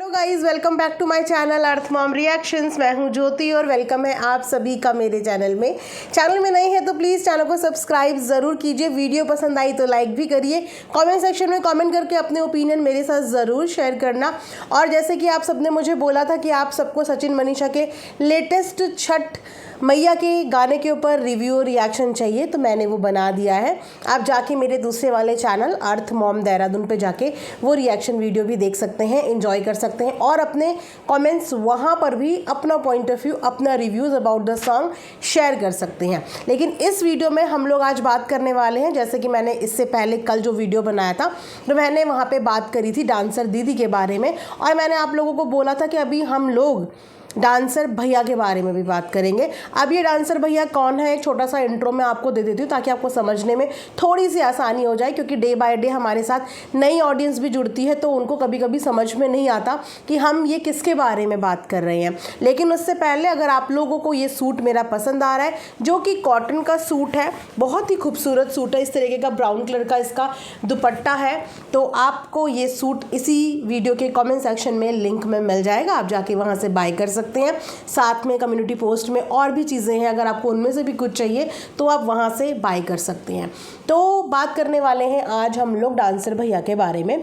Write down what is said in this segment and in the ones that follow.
Hello guys, welcome back to my channel Earth Mom reactions. मैं हूं ज्योति और welcome है आप सभी का मेरे चैनल में। चैनल में नए हैं तो प्लीज़ चैनल को सब्सक्राइब ज़रूर कीजिए। वीडियो पसंद आई तो लाइक भी करिए। कमेंट सेक्शन में कमेंट करके अपने ओपिनियन मेरे साथ ज़रूर शेयर करना। और जैसे कि आप सबने मुझे बोला था कि आप सबको सचिन मनीषा के लेटेस्ट छठ मैया के गाने के ऊपर रिव्यू और रिएक्शन चाहिए, तो मैंने वो बना दिया है। आप जाके मेरे दूसरे वाले चैनल अर्थ मॉम देहरादून पे जाके वो रिएक्शन वीडियो भी देख सकते हैं, एंजॉय कर सकते हैं और अपने कमेंट्स वहाँ पर भी अपना पॉइंट ऑफ व्यू, अपना reviews about the song share कर सकते हैं। लेकिन इस वीडियो में हम लोग आज बात करने वाले हैं, जैसे कि मैंने इससे पहले कल जो वीडियो बनाया था तो मैंने वहाँ पर बात करी थी डांसर दीदी के बारे में, और मैंने आप लोगों को बोला था कि अभी हम लोग डांसर भैया के बारे में भी बात करेंगे। अब ये डांसर भैया कौन है, एक छोटा सा इंट्रो मैं आपको दे देती हूँ ताकि आपको समझने में थोड़ी सी आसानी हो जाए, क्योंकि डे बाय डे हमारे साथ नई ऑडियंस भी जुड़ती है तो उनको कभी कभी समझ में नहीं आता कि हम ये किसके बारे में बात कर रहे हैं। लेकिन उससे पहले अगर आप लोगों को ये सूट मेरा पसंद आ रहा है, जो कि कॉटन का सूट है, बहुत ही खूबसूरत सूट है, इस तरीके का ब्राउन कलर का इसका दुपट्टा है, तो आपको ये सूट इसी वीडियो के कमेंट सेक्शन में लिंक में मिल जाएगा। आप जाके वहाँ से बाय कर सकते हैं। साथ में कम्युनिटी पोस्ट में और भी चीज़ें हैं, अगर आपको उनमें से भी कुछ चाहिए तो आप वहाँ से बाय कर सकते हैं। तो बात करने वाले हैं आज हम लोग डांसर भैया के बारे में।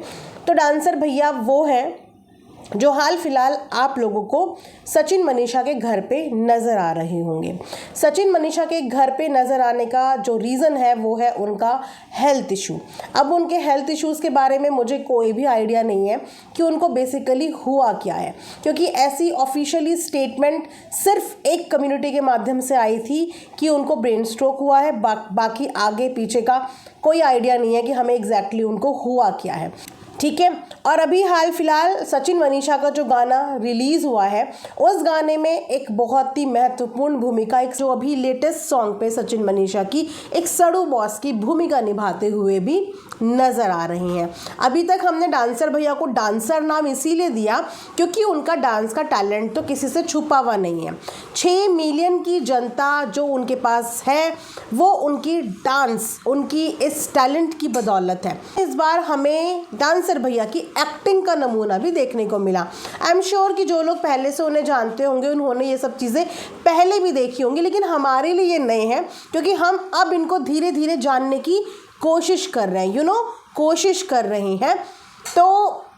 तो डांसर भैया वो है जो हाल फिलहाल आप लोगों को सचिन मनीषा के घर पे नज़र आ रहे होंगे। सचिन मनीषा के घर पे नज़र आने का जो रीज़न है वो है उनका हेल्थ इशू। अब उनके हेल्थ इश्यूज़ के बारे में मुझे कोई भी आइडिया नहीं है कि उनको बेसिकली हुआ क्या है, क्योंकि ऐसी ऑफिशियली स्टेटमेंट सिर्फ एक कम्युनिटी के माध्यम से आई थी कि उनको ब्रेन स्ट्रोक हुआ है। बाकी आगे पीछे का कोई आइडिया नहीं है कि हमें एग्जैक्टली उनको हुआ क्या है, ठीक है। और अभी हाल फिलहाल सचिन मनीषा का जो गाना रिलीज़ हुआ है, उस गाने में एक बहुत ही महत्वपूर्ण भूमिका, एक जो अभी लेटेस्ट सॉन्ग पे सचिन मनीषा की एक सड़ू बॉस की भूमिका निभाते हुए भी नज़र आ रही हैं। अभी तक हमने डांसर भैया को डांसर नाम इसीलिए दिया क्योंकि उनका डांस का टैलेंट तो किसी से छुपा हुआ नहीं है। 6 मिलियन की जनता जो उनके पास है वो उनकी डांस, उनकी इस टैलेंट की बदौलत है। इस बार हमें डांसर भैया की एक्टिंग का नमूना भी देखने को मिला। आई एम श्योर कि जो लोग पहले से उन्हें जानते होंगे उन्होंने ये सब चीज़ें पहले भी देखी होंगी, लेकिन हमारे लिए ये नए हैं क्योंकि हम अब इनको धीरे धीरे जानने की कोशिश कर रहे हैं, कोशिश कर रहे हैं। तो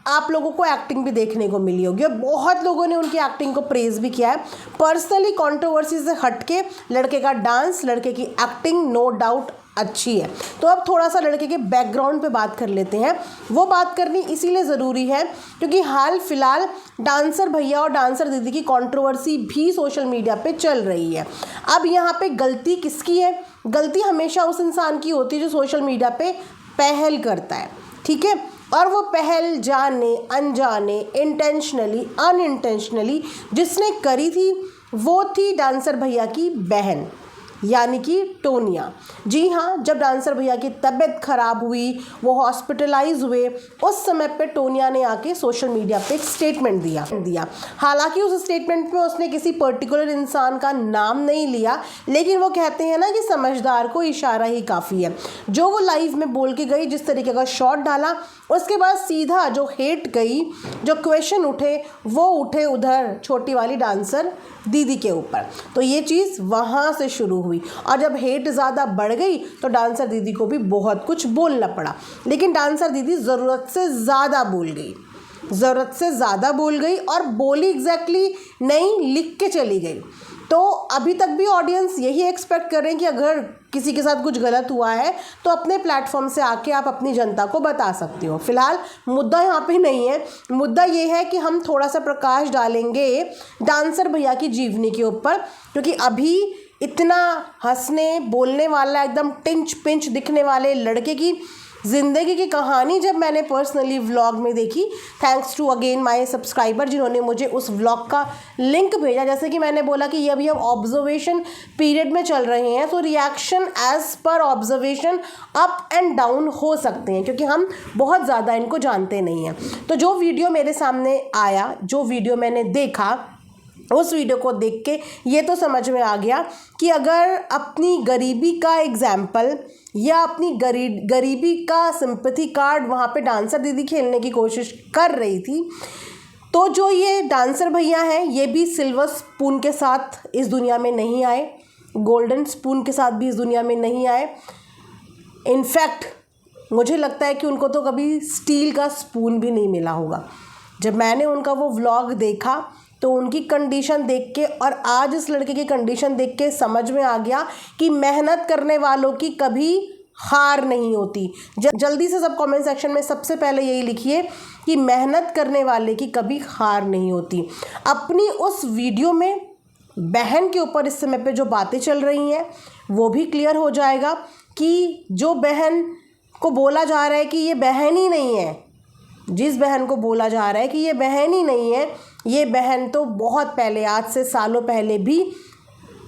आप लोगों को एक्टिंग भी देखने को मिली होगी और बहुत लोगों ने उनकी एक्टिंग को प्रेज भी किया है। पर्सनली कंट्रोवर्सी से हटके लड़के का डांस, लड़के की एक्टिंग नो डाउट अच्छी है। तो अब थोड़ा सा लड़के के बैकग्राउंड पे बात कर लेते हैं। वो बात करनी इसीलिए ज़रूरी है क्योंकि हाल फिलहाल डांसर भैया और डांसर दीदी की कंट्रोवर्सी भी सोशल मीडिया पे चल रही है। अब यहाँ पे गलती किसकी है? गलती हमेशा उस इंसान की होती है जो सोशल मीडिया पे पहल करता है, ठीक है। और वो पहल जाने अनजाने, इंटेंशनली अनइंटेंशनली जिसने करी थी वो थी डांसर भैया की बहन, यानी कि टोनिया। जी हाँ, जब डांसर भैया की तबीयत खराब हुई, वो हॉस्पिटलाइज हुए, उस समय पे टोनिया ने आके सोशल मीडिया पे एक स्टेटमेंट दिया। हालांकि उस स्टेटमेंट में उसने किसी पर्टिकुलर इंसान का नाम नहीं लिया, लेकिन वो कहते हैं ना कि समझदार को इशारा ही काफ़ी है। जो वो लाइव में बोल के गई, जिस तरीके का शॉट डाला, उसके बाद सीधा जो हेट गई, जो क्वेश्चन उठे, वो उठे उधर छोटी वाली डांसर दीदी के ऊपर। तो ये चीज़ वहाँ से शुरू हुई और जब हेट ज़्यादा बढ़ गई तो डांसर दीदी को भी बहुत कुछ बोलना पड़ा। लेकिन डांसर दीदी ज़रूरत से ज़्यादा बोल गई और बोली एग्जैक्टली नहीं, लिख के चली गई। तो अभी तक भी ऑडियंस यही एक्सपेक्ट कर रहे हैं कि अगर किसी के साथ कुछ गलत हुआ है तो अपने प्लेटफॉर्म से आके आप अपनी जनता को बता सकते हो। फिलहाल मुद्दा यहाँ पे नहीं है, मुद्दा ये है कि हम थोड़ा सा प्रकाश डालेंगे डांसर भैया की जीवनी के ऊपर, क्योंकि अभी इतना हंसने बोलने वाला, एकदम टिंच पिंच दिखने वाले लड़के की ज़िंदगी की कहानी जब मैंने पर्सनली व्लॉग में देखी, thanks to again my subscriber जिन्होंने मुझे उस व्लॉग का लिंक भेजा। जैसे कि मैंने बोला कि ये अभी हम ऑब्जर्वेशन पीरियड में चल रहे हैं, तो रिएक्शन एज पर ऑब्जर्वेशन अप एंड डाउन हो सकते हैं क्योंकि हम बहुत ज़्यादा इनको जानते नहीं हैं। तो जो वीडियो मेरे सामने आया, जो वीडियो मैंने देखा, उस वीडियो को देख के ये तो समझ में आ गया कि अगर अपनी गरीबी का एग्जाम्पल या अपनी गरीबी का सिंपैथी कार्ड वहाँ पे डांसर दीदी खेलने की कोशिश कर रही थी, तो जो ये डांसर भैया हैं ये भी सिल्वर स्पून के साथ इस दुनिया में नहीं आए, गोल्डन स्पून के साथ भी इस दुनिया में नहीं आए। इनफैक्ट मुझे लगता है कि उनको तो कभी स्टील का स्पून भी नहीं मिला होगा। जब मैंने उनका वो व्लॉग देखा तो उनकी कंडीशन देख के और आज इस लड़के की कंडीशन देख के समझ में आ गया कि मेहनत करने वालों की कभी हार नहीं होती। जल्दी से सब कमेंट सेक्शन में सबसे पहले यही लिखिए कि मेहनत करने वाले की कभी हार नहीं होती। अपनी उस वीडियो में बहन के ऊपर इस समय पे जो बातें चल रही हैं वो भी क्लियर हो जाएगा कि जो बहन को बोला जा रहा है कि ये बहन ही नहीं है, जिस बहन को बोला जा रहा है कि ये बहन ही नहीं है, ये बहन तो बहुत पहले, आज से सालों पहले भी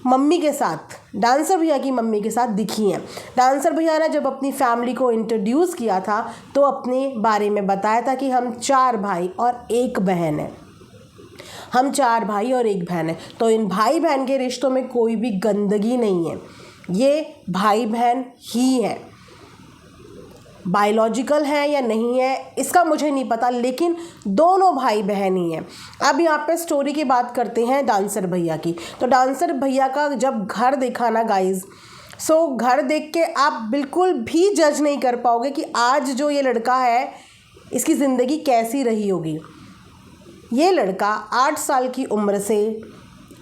मम्मी के साथ, डांसर भैया की मम्मी के साथ दिखी हैं। डांसर भैया ने जब अपनी फैमिली को इंट्रोड्यूस किया था तो अपने बारे में बताया था कि हम 4 भाई और 1 बहन है, हम 4 भाई और 1 बहन है। तो इन भाई बहन के रिश्तों में कोई भी गंदगी नहीं है, ये भाई बहन ही है। बायोलॉजिकल है या नहीं है इसका मुझे नहीं पता, लेकिन दोनों भाई बहन ही हैं। अब यहाँ पे स्टोरी की बात करते हैं डांसर भैया की। तो डांसर भैया का जब घर देखा ना गाइज, सो घर देख के आप बिल्कुल भी जज नहीं कर पाओगे कि आज जो ये लड़का है इसकी ज़िंदगी कैसी रही होगी। ये लड़का 8 साल की उम्र से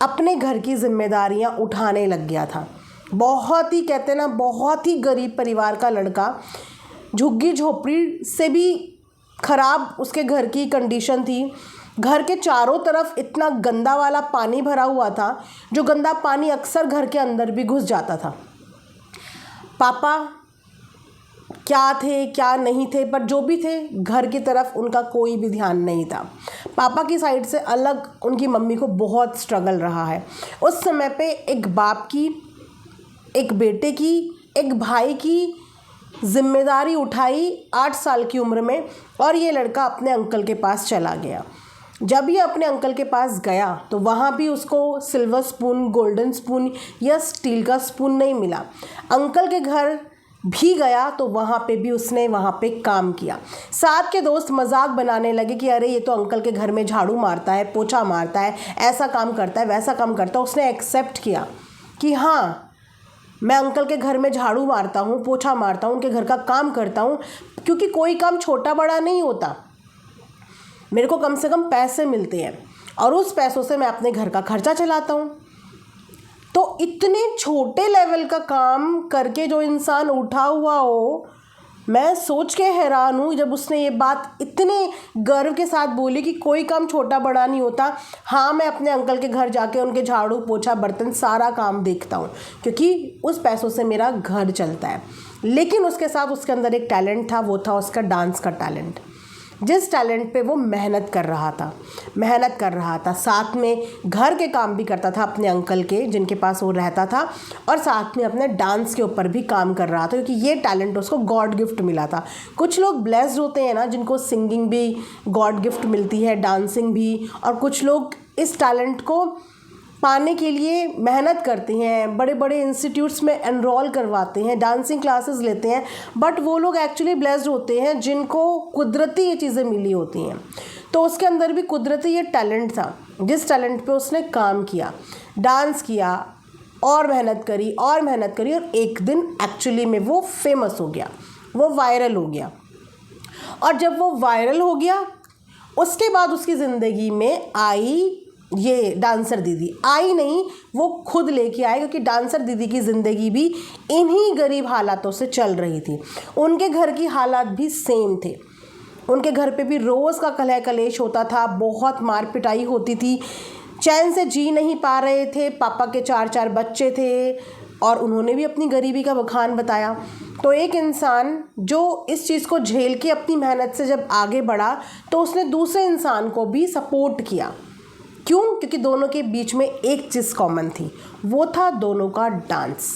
अपने घर की जिम्मेदारियाँ उठाने लग गया था। बहुत ही, कहते हैं ना, बहुत ही गरीब परिवार का लड़का, झुग्गी झोपड़ी से भी ख़राब उसके घर की कंडीशन थी। घर के चारों तरफ इतना गंदा वाला पानी भरा हुआ था, जो गंदा पानी अक्सर घर के अंदर भी घुस जाता था। पापा क्या थे क्या नहीं थे, पर जो भी थे घर की तरफ उनका कोई भी ध्यान नहीं था। पापा की साइड से अलग उनकी मम्मी को बहुत स्ट्रगल रहा है। उस समय पे एक बाप की, एक बेटे की, एक भाई की जिम्मेदारी उठाई 8 साल की उम्र में, और ये लड़का अपने अंकल के पास चला गया। जब ये अपने अंकल के पास गया तो वहाँ भी उसको सिल्वर स्पून, गोल्डन स्पून या स्टील का स्पून नहीं मिला। अंकल के घर भी गया तो वहाँ पे भी उसने वहाँ पे काम किया। साथ के दोस्त मजाक बनाने लगे कि अरे ये तो अंकल के घर में झाड़ू मारता है, पोछा मारता है, ऐसा काम करता है, वैसा काम करता है। उसने एक्सेप्ट किया कि हाँ, मैं अंकल के घर में झाड़ू मारता हूँ, पोछा मारता हूँ, उनके घर का काम करता हूँ, क्योंकि कोई काम छोटा बड़ा नहीं होता। मेरे को कम से कम पैसे मिलते हैं और उस पैसों से मैं अपने घर का खर्चा चलाता हूँ। तो इतने छोटे लेवल का काम करके जो इंसान उठा हुआ हो, मैं सोच के हैरान हूँ जब उसने ये बात इतने गर्व के साथ बोली कि कोई काम छोटा बड़ा नहीं होता। हाँ, मैं अपने अंकल के घर जाके उनके झाड़ू पोछा बर्तन सारा काम देखता हूँ, क्योंकि उस पैसों से मेरा घर चलता है। लेकिन उसके साथ उसके अंदर एक टैलेंट था, वो था उसका डांस का टैलेंट। जिस टैलेंट पे वो मेहनत कर रहा था, साथ में घर के काम भी करता था अपने अंकल के, जिनके पास वो रहता था, और साथ में अपने डांस के ऊपर भी काम कर रहा था, क्योंकि ये टैलेंट उसको गॉड गिफ्ट मिला था। कुछ लोग ब्लेस्ड होते हैं ना, जिनको सिंगिंग भी गॉड गिफ्ट मिलती है, डांसिंग भी, और कुछ लोग इस टैलेंट को पाने के लिए मेहनत करते हैं, बड़े बड़े इंस्टीट्यूट्स में एनरोल करवाते हैं, डांसिंग क्लासेस लेते हैं, बट वो लोग एक्चुअली ब्लेस्ड होते हैं जिनको कुदरती ये चीज़ें मिली होती हैं। तो उसके अंदर भी कुदरती ये टैलेंट था, जिस टैलेंट पे उसने काम किया, डांस किया और मेहनत करी और एक दिन एक्चुअली में वो फेमस हो गया, वो वायरल हो गया। और जब वो वायरल हो गया उसके बाद उसकी ज़िंदगी में आई ये डांसर दीदी। आई नहीं, वो खुद लेके आए, क्योंकि डांसर दीदी की ज़िंदगी भी इन्हीं गरीब हालातों से चल रही थी। उनके घर की हालात भी सेम थे। उनके घर पे भी रोज़ का कलह कलेश होता था, बहुत मार पिटाई होती थी, चैन से जी नहीं पा रहे थे। पापा के 4 बच्चे थे और उन्होंने भी अपनी गरीबी का बखान बताया। तो एक इंसान जो इस चीज़ को झेल के अपनी मेहनत से जब आगे बढ़ा तो उसने दूसरे इंसान को भी सपोर्ट किया। क्यों? क्योंकि दोनों के बीच में एक चीज़ कॉमन थी, वो था दोनों का डांस।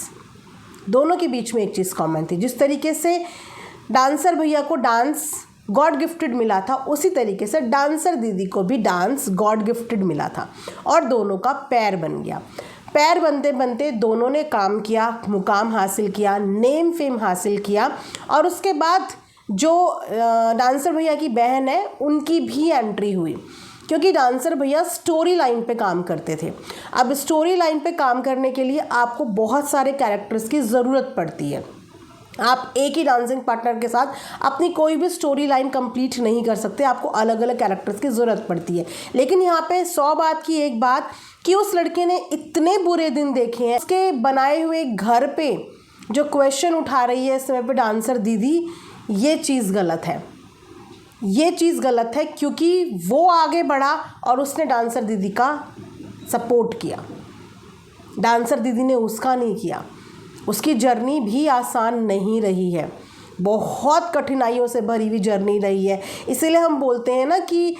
दोनों के बीच में एक चीज़ कॉमन थी। जिस तरीके से डांसर भैया को डांस गॉड गिफ्टेड मिला था, उसी तरीके से डांसर दीदी को भी डांस गॉड गिफ्टेड मिला था, और दोनों का पैर बन गया। पैर बनते बनते दोनों ने काम किया, मुकाम हासिल किया, नेम फेम हासिल किया, और उसके बाद जो डांसर भैया की बहन है उनकी भी एंट्री हुई। क्योंकि डांसर भैया स्टोरी लाइन पे काम करते थे। अब स्टोरी लाइन पे काम करने के लिए आपको बहुत सारे कैरेक्टर्स की ज़रूरत पड़ती है। आप एक ही डांसिंग पार्टनर के साथ अपनी कोई भी स्टोरी लाइन कंप्लीट नहीं कर सकते, आपको अलग अलग कैरेक्टर्स की ज़रूरत पड़ती है। लेकिन यहाँ पे 100 बात की एक बात कि उस लड़के ने इतने बुरे दिन देखे हैं, उसके बनाए हुए घर पे जो क्वेश्चन उठा रही है इस समय पे डांसर दीदी, ये चीज़ गलत है, ये चीज़ गलत है, क्योंकि वो आगे बढ़ा और उसने डांसर दीदी का सपोर्ट किया, डांसर दीदी ने उसका नहीं किया। उसकी जर्नी भी आसान नहीं रही है, बहुत कठिनाइयों से भरी हुई जर्नी रही है। इसीलिए हम बोलते हैं ना कि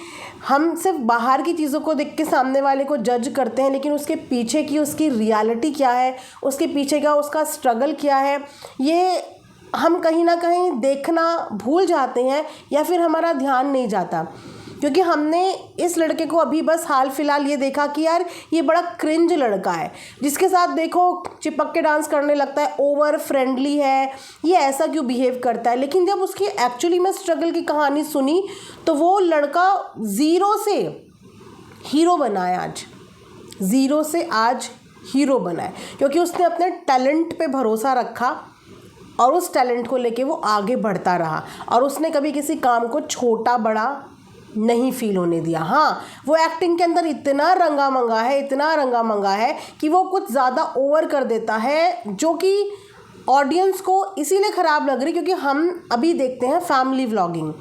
हम सिर्फ बाहर की चीज़ों को देख के सामने वाले को जज करते हैं, लेकिन उसके पीछे की उसकी रियलिटी क्या है, उसके पीछे का उसका स्ट्रगल क्या है, ये हम कहीं ना कहीं देखना भूल जाते हैं या फिर हमारा ध्यान नहीं जाता। क्योंकि हमने इस लड़के को अभी बस हाल फिलहाल ये देखा कि यार ये बड़ा क्रिंज लड़का है, जिसके साथ देखो चिपक के डांस करने लगता है, ओवर फ्रेंडली है, ये ऐसा क्यों बिहेव करता है। लेकिन जब उसकी एक्चुअली में स्ट्रगल की कहानी सुनी तो वो लड़का ज़ीरो से हीरो बना है, आज ज़ीरो से आज हीरो बना है, क्योंकि उसने अपने टैलेंट पे भरोसा रखा और उस टैलेंट को लेके वो आगे बढ़ता रहा और उसने कभी किसी काम को छोटा बड़ा नहीं फील होने दिया। हाँ, वो एक्टिंग के अंदर इतना रंगा मंगा है, इतना रंगा मंगा है कि वो कुछ ज़्यादा ओवर कर देता है, जो कि ऑडियंस को इसीलिए ख़राब लग रही, क्योंकि हम अभी देखते हैं फैमिली व्लॉगिंग,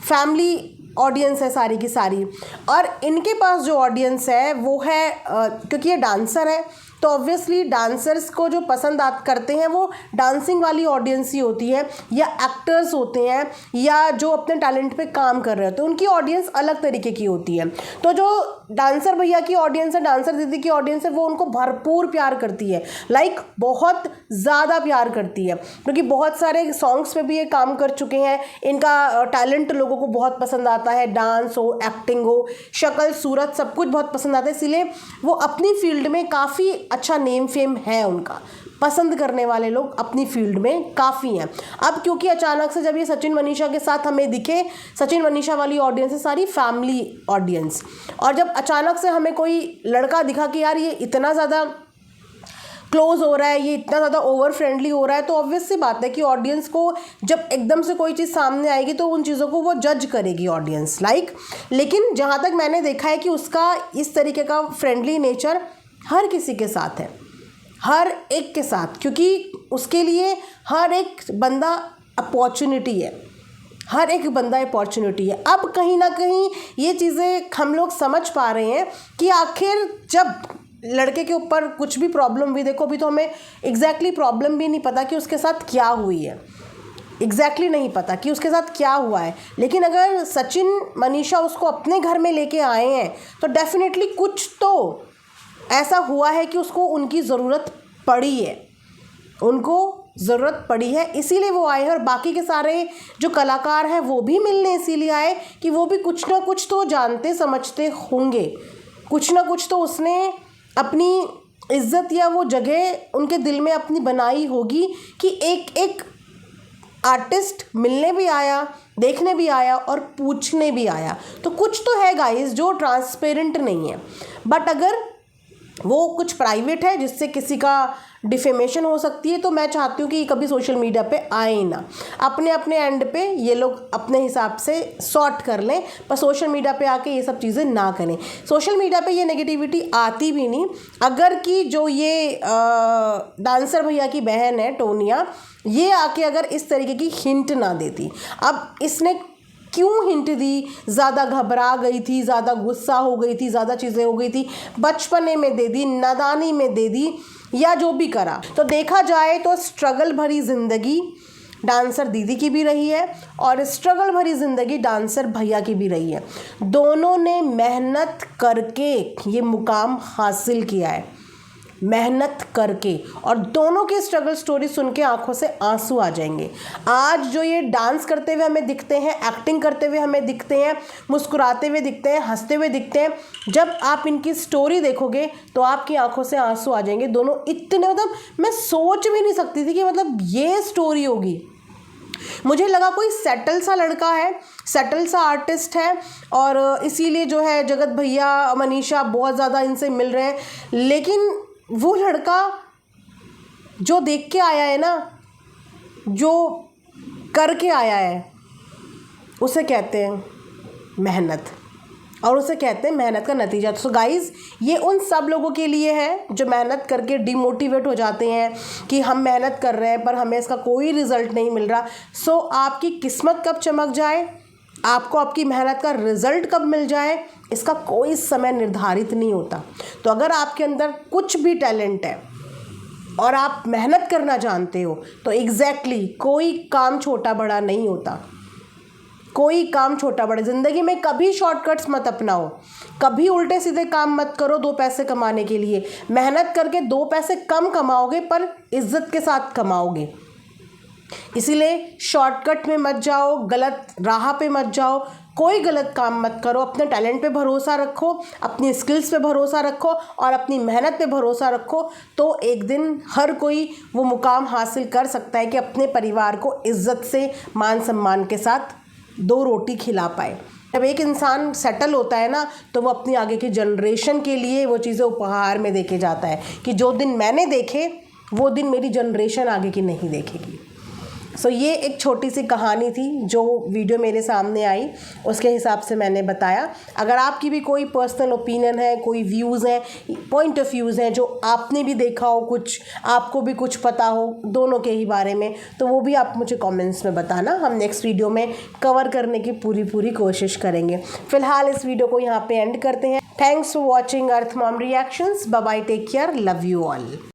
फैमिली ऑडियंस है सारी की सारी, और इनके पास जो ऑडियंस है वो है क्योंकि ये डांसर है तो ऑब्वियसली डांसर्स को जो पसंद करते हैं वो डांसिंग वाली ऑडियंस ही होती है, या एक्टर्स होते हैं, या जो अपने टैलेंट पे काम कर रहे होते हैं, उनकी ऑडियंस अलग तरीके की होती है। तो जो डांसर भैया की ऑडियंस है, डांसर दीदी की ऑडियंस है, वो उनको भरपूर प्यार करती है, लाइक बहुत ज़्यादा प्यार करती है, क्योंकि बहुत सारे सॉन्ग्स पे भी ये काम कर चुके हैं। इनका टैलेंट लोगों को बहुत पसंद आता है, डांस हो, एक्टिंग हो, शक्ल सूरत सब कुछ बहुत पसंद आता है, इसीलिए वो अपनी फील्ड में काफ़ी अच्छा नेम फेम है उनका, पसंद करने वाले लोग अपनी फील्ड में काफ़ी हैं। अब क्योंकि अचानक से जब ये सचिन मनीषा के साथ हमें दिखे, सचिन मनीषा वाली ऑडियंस है सारी फैमिली ऑडियंस, और जब अचानक से हमें कोई लड़का दिखा कि यार ये इतना ज़्यादा क्लोज हो रहा है, ये इतना ज़्यादा ओवर फ्रेंडली हो रहा है, तो ऑब्वियस सी बात है कि ऑडियंस को जब एकदम से कोई चीज़ सामने आएगी तो उन चीज़ों को वो जज करेगी ऑडियंस, लेकिन जहाँ तक मैंने देखा है कि उसका इस तरीके का फ्रेंडली नेचर हर किसी के साथ है, हर एक के साथ, क्योंकि उसके लिए हर एक बंदा अपॉर्चुनिटी है, हर एक बंदा अपॉर्चुनिटी है। अब कहीं ना कहीं ये चीज़ें हम लोग समझ पा रहे हैं कि आखिर जब लड़के के ऊपर कुछ भी प्रॉब्लम हुई, देखो अभी तो हमें एग्जैक्टली प्रॉब्लम भी नहीं पता कि उसके साथ क्या हुई है, एग्जैक्टली नहीं पता कि उसके साथ क्या हुआ है, लेकिन अगर सचिन मनीषा उसको अपने घर में लेके आए हैं तो डेफिनेटली कुछ तो ऐसा हुआ है कि उसको उनकी ज़रूरत पड़ी है, उनको ज़रूरत पड़ी है, इसीलिए वो आए हैं। और बाकी के सारे जो कलाकार हैं वो भी मिलने इसीलिए आए कि वो भी कुछ ना कुछ तो जानते समझते होंगे, कुछ ना कुछ तो उसने अपनी इज्जत या वो जगह उनके दिल में अपनी बनाई होगी कि एक एक आर्टिस्ट मिलने भी आया, देखने भी आया और पूछने भी आया। तो कुछ तो है गाइस जो ट्रांसपेरेंट नहीं है, बट अगर वो कुछ प्राइवेट है जिससे किसी का डिफेमेशन हो सकती है, तो मैं चाहती हूँ कि कभी सोशल मीडिया पे आए ही ना, अपने अपने एंड पे ये लोग अपने हिसाब से सॉर्ट कर लें, पर सोशल मीडिया पे आके ये सब चीज़ें ना करें। सोशल मीडिया पे ये नेगेटिविटी आती भी नहीं अगर कि जो ये डांसर भैया की बहन है टोनिया, ये आके अगर इस तरीके की हिंट ना देती। अब इसने क्यों हिंट दी, ज़्यादा घबरा गई थी, ज़्यादा गुस्सा हो गई थी, ज़्यादा चीज़ें हो गई थी, बचपने में दे दी, नादानी में दे दी, या जो भी करा। तो देखा जाए तो स्ट्रगल भरी ज़िंदगी डांसर दीदी की भी रही है और स्ट्रगल भरी ज़िंदगी डांसर भैया की भी रही है। दोनों ने मेहनत करके ये मुकाम हासिल किया है, मेहनत करके, और दोनों की स्ट्रगल स्टोरी सुन के आंखों से आंसू आ जाएंगे। आज जो ये डांस करते हुए हमें दिखते हैं, एक्टिंग करते हुए हमें दिखते हैं, मुस्कुराते हुए दिखते हैं, हंसते हुए दिखते हैं, जब आप इनकी स्टोरी देखोगे तो आपकी आंखों से आंसू आ जाएंगे। दोनों इतने, मतलब मैं सोच भी नहीं सकती थी कि मतलब ये स्टोरी होगी, मुझे लगा कोई सेटल सा लड़का है, सेटल सा आर्टिस्ट है, और इसीलिए जो है जगत भैया, मनीषा बहुत ज़्यादा इनसे मिल रहे हैं। लेकिन वो लड़का जो देख के आया है ना, जो करके आया है, उसे कहते हैं मेहनत, और उसे कहते हैं मेहनत का नतीजा। तो गाइज़, ये उन सब लोगों के लिए है जो मेहनत करके डिमोटिवेट हो जाते हैं कि हम मेहनत कर रहे हैं पर हमें इसका कोई रिज़ल्ट नहीं मिल रहा। सो आपकी किस्मत कब चमक जाए, आपको आपकी मेहनत का रिज़ल्ट कब मिल जाए, इसका कोई समय निर्धारित नहीं होता। तो अगर आपके अंदर कुछ भी टैलेंट है और आप मेहनत करना जानते हो तो एग्जैक्टली कोई काम छोटा बड़ा नहीं होता। कोई काम छोटा बड़ा, ज़िंदगी में कभी शॉर्टकट्स मत अपनाओ, कभी उल्टे सीधे काम मत करो 2 पैसे कमाने के लिए। मेहनत करके 2 पैसे कम कमाओगे पर इज्जत के साथ कमाओगे। इसीलिए शॉर्टकट में मत जाओ, गलत राह पे मत जाओ, कोई गलत काम मत करो। अपने टैलेंट पे भरोसा रखो, अपनी स्किल्स पे भरोसा रखो और अपनी मेहनत पे भरोसा रखो। तो एक दिन हर कोई वो मुकाम हासिल कर सकता है कि अपने परिवार को इज्जत से, मान सम्मान के साथ 2 रोटी खिला पाए। जब एक इंसान सेटल होता है ना, तो वो अपनी आगे की जनरेशन के लिए वो चीज़ें उपहार में देके जाता है कि जो दिन मैंने देखे वो दिन मेरी जनरेशन आगे की नहीं देखेगी। सो ये एक छोटी सी कहानी थी जो वीडियो मेरे सामने आई, उसके हिसाब से मैंने बताया। अगर आपकी भी कोई पर्सनल ओपिनियन है, कोई व्यूज़ हैं, पॉइंट ऑफ व्यूज़ हैं जो आपने भी देखा हो, कुछ आपको भी कुछ पता हो दोनों के ही बारे में, तो वो भी आप मुझे कमेंट्स में बताना। हम नेक्स्ट वीडियो में कवर करने की पूरी कोशिश करेंगे। फ़िलहाल इस वीडियो को यहाँ पे एंड करते हैं। Thanks for watching Earth Mom reactions. Bye bye, take care, love you all.